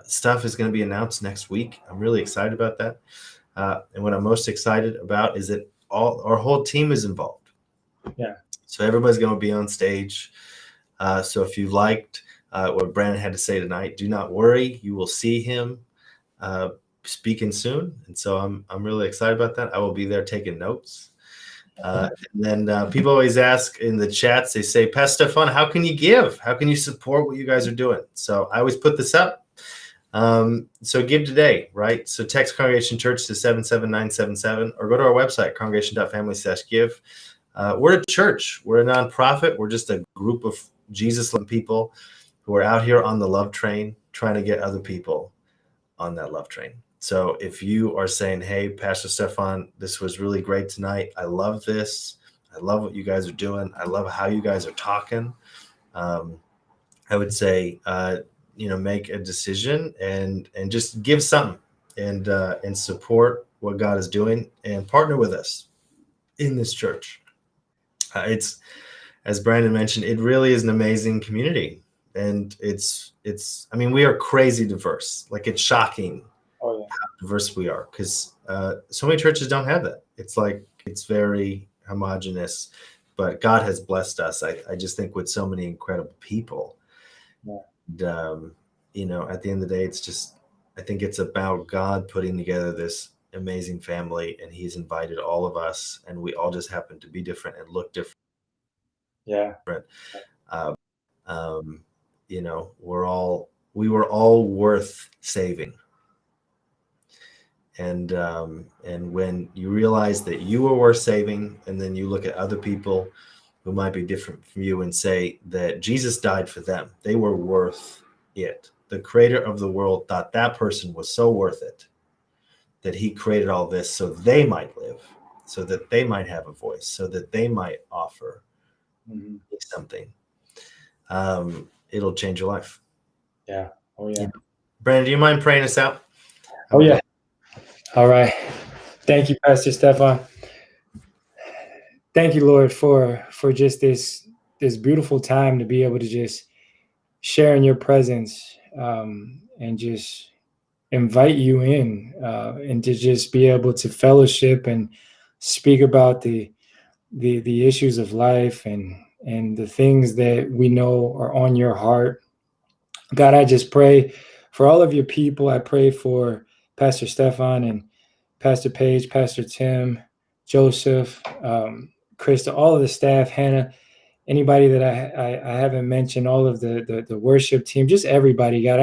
stuff is going to be announced next week. I'm really excited about that. And what I'm most excited about is that our whole team is involved. Yeah. So everybody's going to be on stage. So if you liked what Brandon had to say tonight, do not worry. You will see him speaking soon. And so I'm really excited about that. I will be there taking notes. And then people always ask in the chats, they say, Pastor Stefan, how can you give? How can you support what you guys are doing? So I always put this up. So give today, right? So text Congregation Church to 77977 or go to our website, Congregation.Family/give. We're a church. We're a nonprofit. We're just a group of Jesus-loving people who are out here on the love train, trying to get other people on that love train. So if you are saying, hey, Pastor Stefan, this was really great tonight. I love this. I love what you guys are doing. I love how you guys are talking. I would say, make a decision and just give something and support what God is doing and partner with us in this church. It's, as Brandon mentioned, it really is an amazing community. And we are crazy diverse. Like, it's shocking how diverse we are, because so many churches don't have that. It's very homogenous, but God has blessed us. I just think with so many incredible people. Yeah. And, at the end of the day, I think it's about God putting together this amazing family, and He's invited all of us, and we all just happen to be different and look different. Yeah. We were all worth saving. And when you realize that you are worth saving, and then you look at other people who might be different from you and say that Jesus died for them, they were worth it. The creator of the world thought that person was so worth it that He created all this so they might live, so that they might have a voice, so that they might offer something. It'll change your life. Yeah. Oh, yeah. Brandon, do you mind praying us out? Oh, yeah. All right. Thank you, Pastor Stefan. Thank you, Lord, for just this beautiful time to be able to just share in your presence, and just invite you in, and to just be able to fellowship and speak about the issues of life and the things that we know are on your heart. God, I just pray for all of your people. I pray for Pastor Stefan and Pastor Paige, Pastor Tim, Joseph, Krista, all of the staff, Hannah, anybody that I haven't mentioned, all of the worship team, just everybody, God.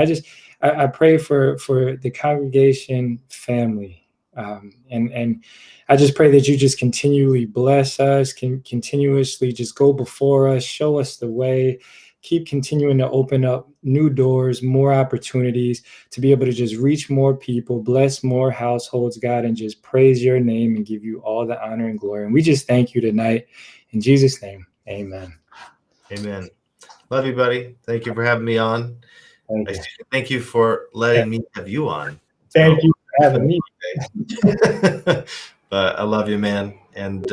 I pray for the congregation family. And I just pray that you just continually bless us, continuously just go before us, show us the way, keep continuing to open up new doors, more opportunities to be able to just reach more people, bless more households, God, and just praise your name and give you all the honor and glory. And we just thank you tonight. In Jesus' name, amen. Amen. Love you, buddy. Thank you for having me on. Thank you. Thank you for letting me have you on. Thank you for having me. But I love you, man. And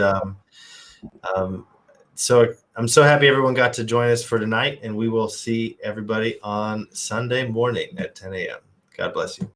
so I'm so happy everyone got to join us for tonight, and we will see everybody on Sunday morning at 10 a.m. God bless you.